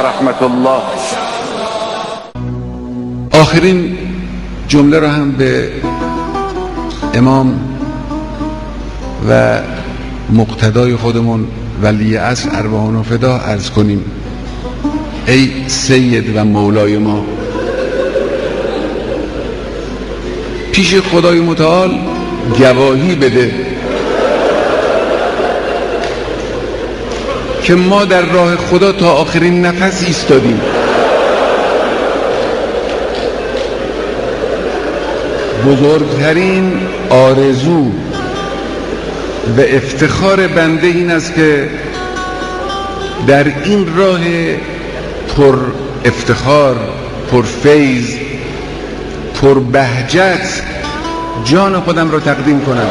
رحمت الله. آخرین جمله را هم به امام و مقتدای خودمون ولی عصر ارواحنا فدا عرض کنیم. ای سید و مولای ما، پیش خدای متعال گواهی بده که ما در راه خدا تا آخرین نفس ایستادیم. بزرگترین آرزو و افتخار بنده این است که در این راه پر افتخار، پر فیض، پر بهجت جان خودم را تقدیم کنم.